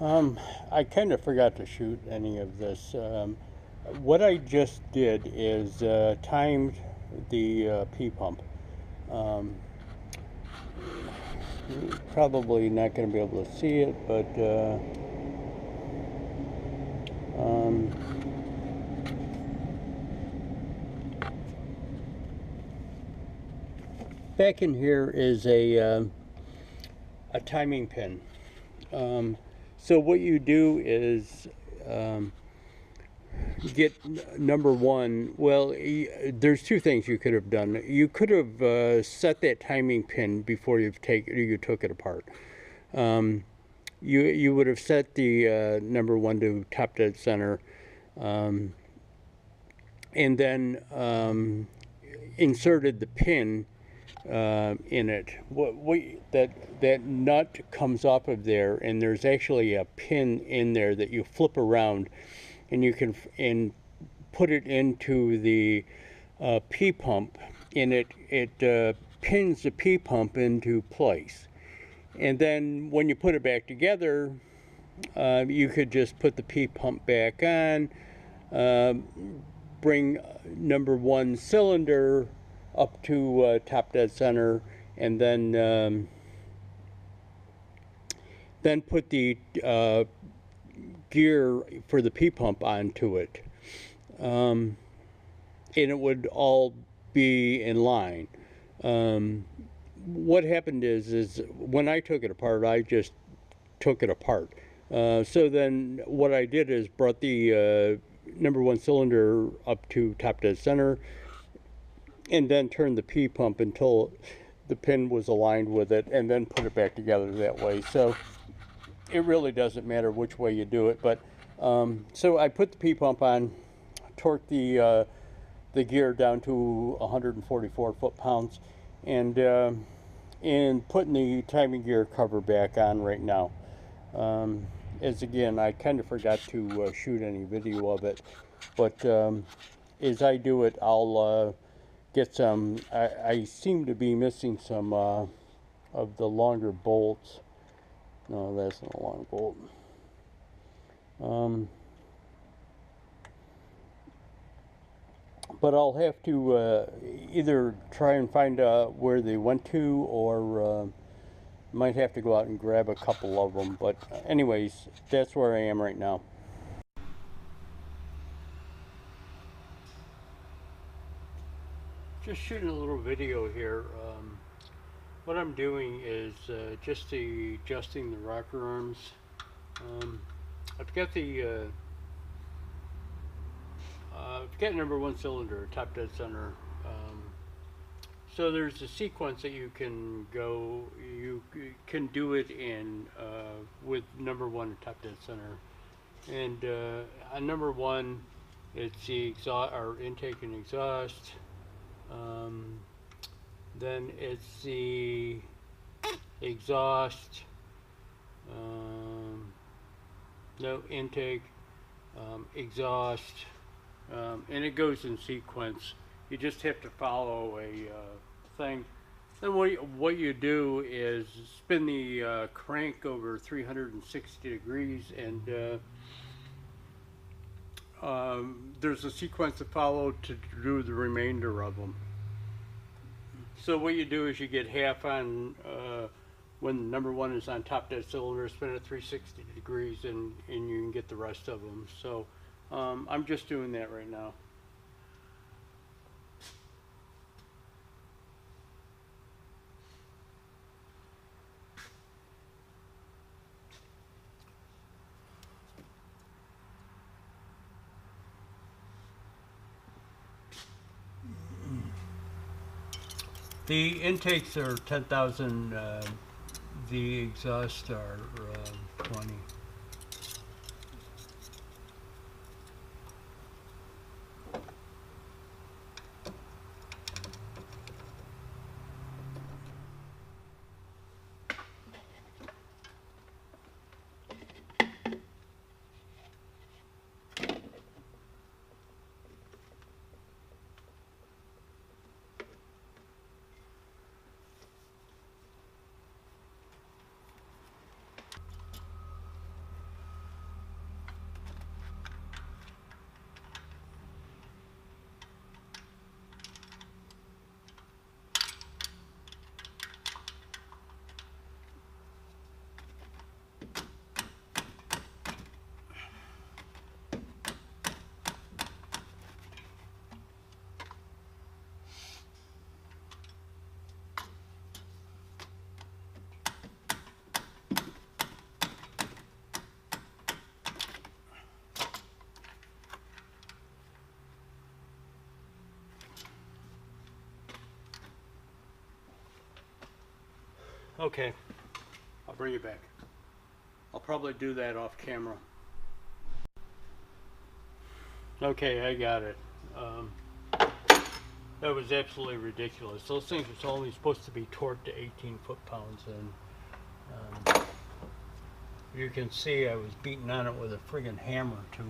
I kind of forgot to shoot any of this. What I just did is timed the P pump. Um, Probably not going to be able to see it, but um, back in here is a timing pin. So what you do is get number one. Well, there's two things you could have done. You could have set that timing pin before you took it apart. You would have set the number one to top dead center, and then inserted the pin in it. That nut comes off of there, and there's actually a pin in there that you flip around, and you can put it into the P pump, and it pins the P pump into place. And then when you put it back together, you could just put the P pump back on, bring number one cylinder up to top dead center, and then put the gear for the P pump onto it, and it would all be in line. What happened is when I took it apart, I just took it apart. So then what I did is brought the number one cylinder up to top dead center, and then turned the P pump until the pin was aligned with it, and then put it back together that way. So it really doesn't matter which way you do it. But so I put the P pump on, torqued the gear down to 144 foot-pounds, and putting the timing gear cover back on right now. As again, I kind of forgot to shoot any video of it, but as I do it, I'll get some. I seem to be missing some of the longer bolts. No, that's not a long bolt. But I'll have to either try and find where they went to, or might have to go out and grab a couple of them. But anyways, that's where I am right now. Just shooting a little video here. What I'm doing is just adjusting the rocker arms. I've got number one cylinder, top dead center. So there's a sequence that you can go. You can do it in with number one top dead center, and on number one, it's the exhaust or intake and exhaust. Then it's the exhaust, no intake, exhaust, and it goes in sequence. You just have to follow a thing. Then what you do is spin the crank over 360 degrees, and there's a sequence to follow to do the remainder of them. So what you do is you get half on when number one is on top dead cylinder, spin it 360 degrees, and you can get the rest of them. So I'm just doing that right now. The intakes are 10,000, the exhaust are 20. Okay, I'll bring it back. I'll probably do that off camera. Okay, I got it. That was absolutely ridiculous. Those things are only supposed to be torqued to 18 foot-pounds, and you can see I was beating on it with a friggin' hammer to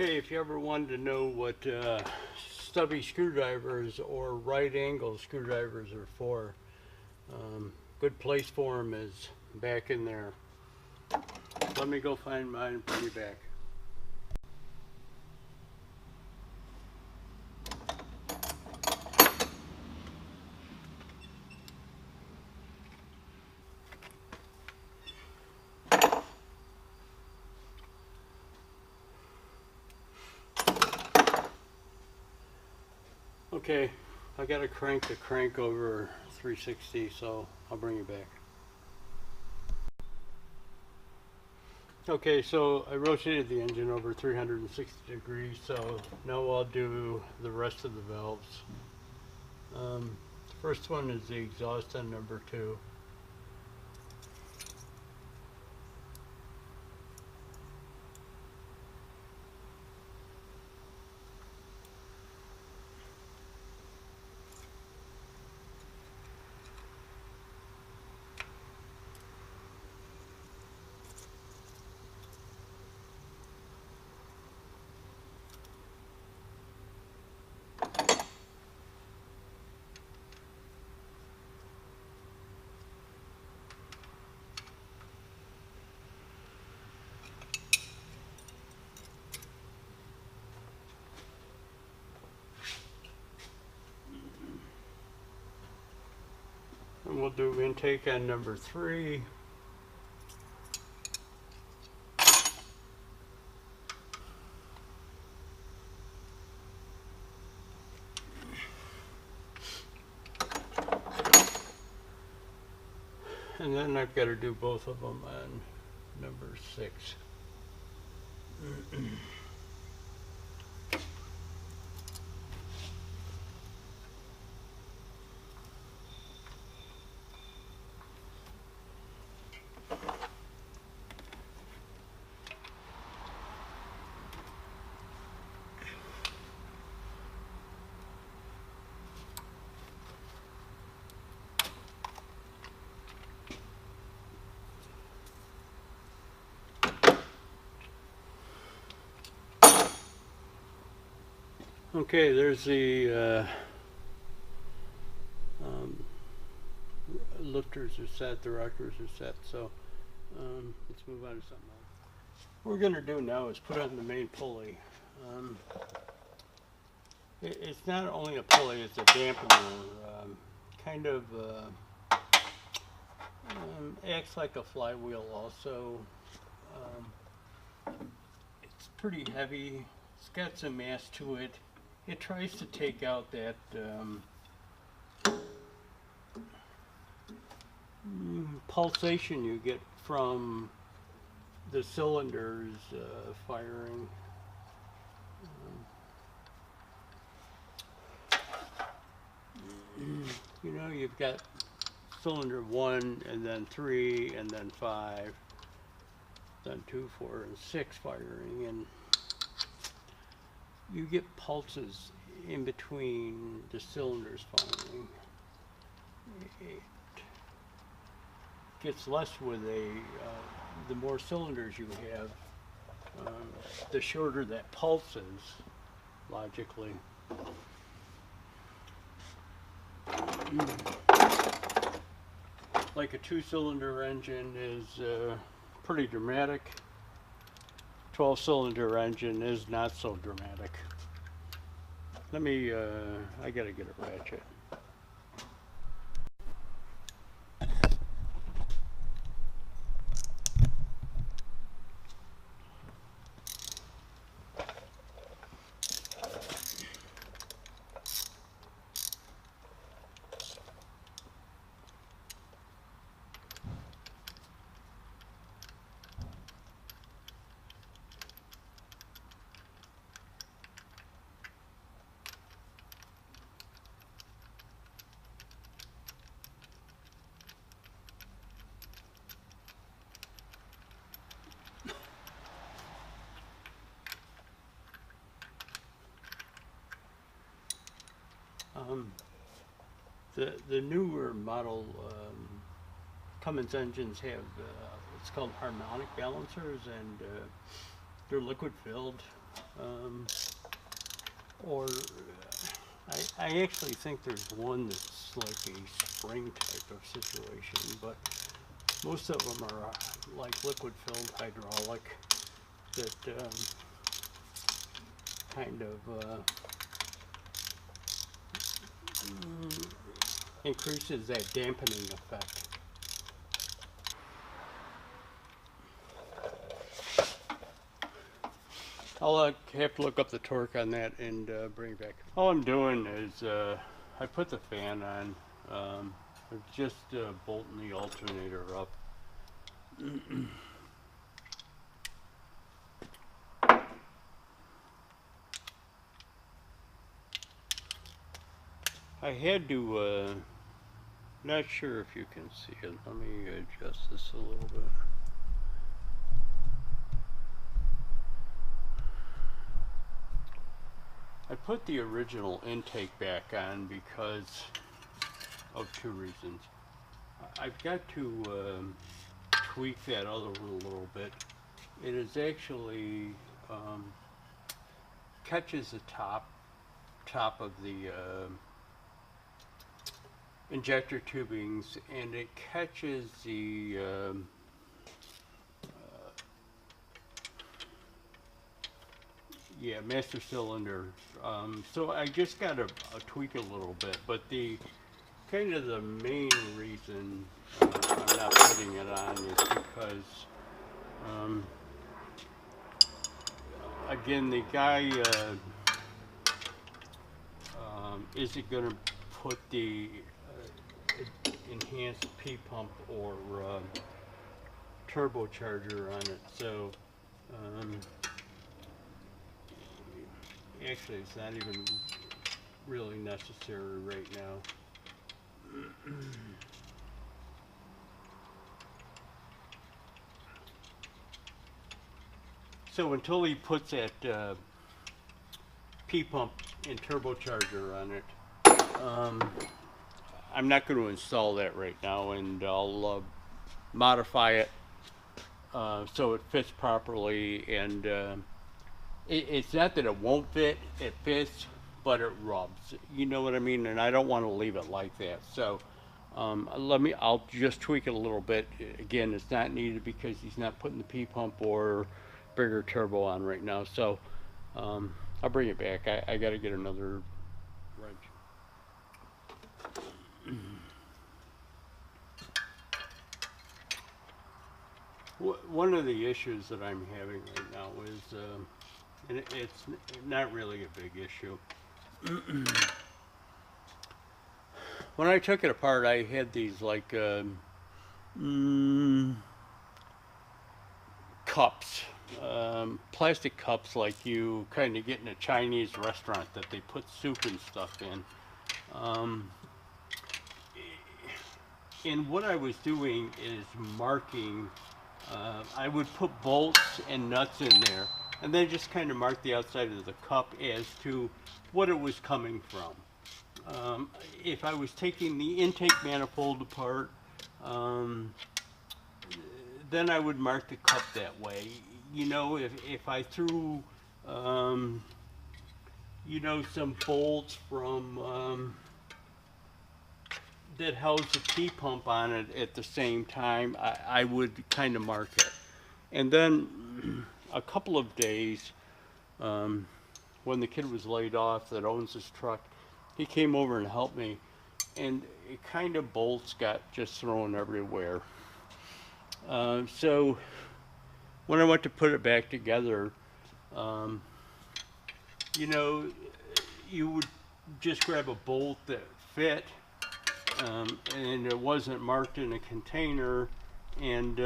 Okay, if you ever wanted to know what stubby screwdrivers or right angle screwdrivers are for, good place for them is back in there. Let me go find mine and bring you back. Okay, I got to crank the crank over 360, so I'll bring you back. Okay, so I rotated the engine over 360 degrees, so now I'll do the rest of the valves. The first one is the exhaust on number 2. And we'll do intake on number 3. And then I've got to do both of them on number 6. Okay, there's the lifters are set, the rockers are set, so let's move on to something else. What we're going to do now is put on the main pulley. It's not only a pulley, it's a dampener. Kind of acts like a flywheel also. It's pretty heavy, it's got some mass to it. It tries to take out that pulsation you get from the cylinders firing. You know, you've got cylinder 1 and then 3 and then 5, then 2, 4, and 6 firing, and you get pulses in between the cylinders firing. It gets less with the more cylinders you have, the shorter that pulse is, logically. Like a 2-cylinder engine is pretty dramatic. 12-cylinder engine is not so dramatic. Let me, I gotta get a ratchet. The newer model Cummins engines have it's called harmonic balancers, and they're liquid filled, or I actually think there's one that's like a spring type of situation, but most of them are like liquid filled hydraulic that kind of increases that dampening effect. I'll have to look up the torque on that and bring it back. All I'm doing is I put the fan on. I'm just bolting the alternator up. I had to, not sure if you can see it. Let me adjust this a little bit. I put the original intake back on because of two reasons. I've got to tweak that other one a little bit. It is actually catches the top of the injector tubings, and it catches the master cylinder. So I just got to tweak it a little bit, but the kind of the main reason I'm not putting it on is because again, the guy isn't going to put the enhanced P pump or turbocharger on it, so actually it's not even really necessary right now. So until he puts that P pump and turbocharger on it, I'm not going to install that right now, and I'll modify it so it fits properly. And it's not that it won't fit, it fits, but it rubs. You know what I mean? And I don't want to leave it like that. So I'll just tweak it a little bit. Again, it's not needed because he's not putting the P pump or bigger turbo on right now. So I'll bring it back. I got to get another wrench. One of the issues that I'm having right now is, and it's not really a big issue. When I took it apart, I had these like cups, plastic cups like you kind of get in a Chinese restaurant that they put soup and stuff in. And what I was doing is marking, I would put bolts and nuts in there, and then just kind of mark the outside of the cup as to what it was coming from. If I was taking the intake manifold apart, then I would mark the cup that way. You know, if I threw, you know, some bolts from that held the P pump on it at the same time, I would kind of mark it. And then a couple of days, when the kid was laid off that owns this truck, he came over and helped me, and it kind of bolts got just thrown everywhere. So when I went to put it back together, you know, you would just grab a bolt that fit, and it wasn't marked in a container, and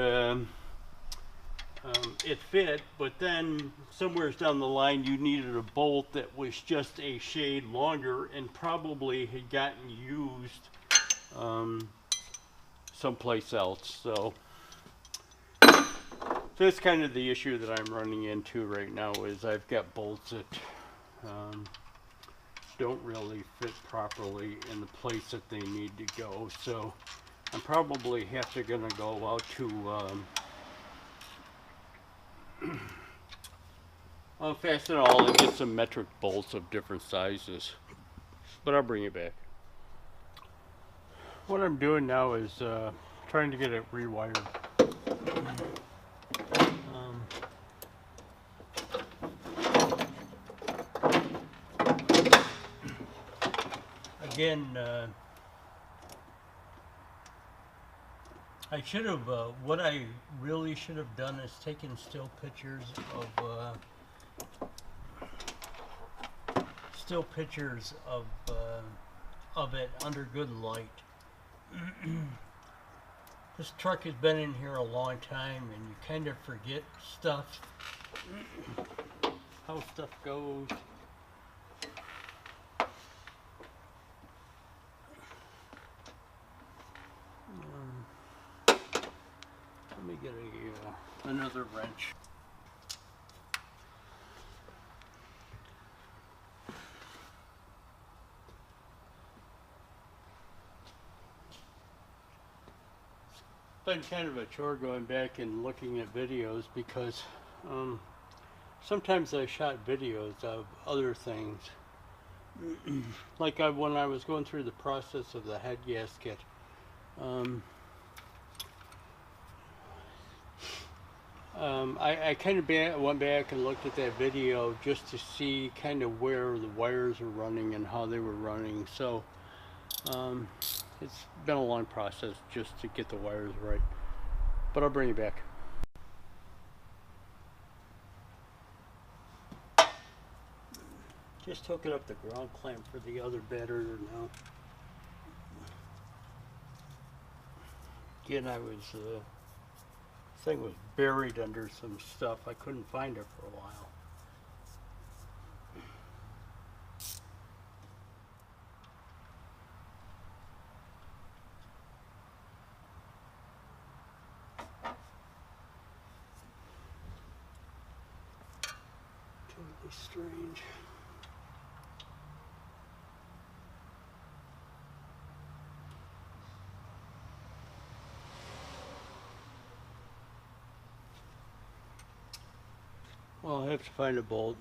it fit, but then somewhere down the line you needed a bolt that was just a shade longer and probably had gotten used someplace else. So that's kind of the issue that I'm running into right now, is I've got bolts that don't really fit properly in the place that they need to go. So I'm probably gonna go out to fasten it all and get some metric bolts of different sizes. But I'll bring it back. What I'm doing now is trying to get it rewired. Again, I should have, what I really should have done is taken still pictures of it under good light. This truck has been in here a long time and you kind of forget stuff, how stuff goes. Let me get another wrench. It's been kind of a chore going back and looking at videos because sometimes I shot videos of other things. Like when I was going through the process of the head gasket, I kind of went back and looked at that video just to see kind of where the wires were running and how they were running. So it's been a long process just to get the wires right. But I'll bring you back. Just hooking up the ground clamp for the other battery now. Again, thing was buried under some stuff. I couldn't find it for a while. Totally strange. Well, I have to find a bolt.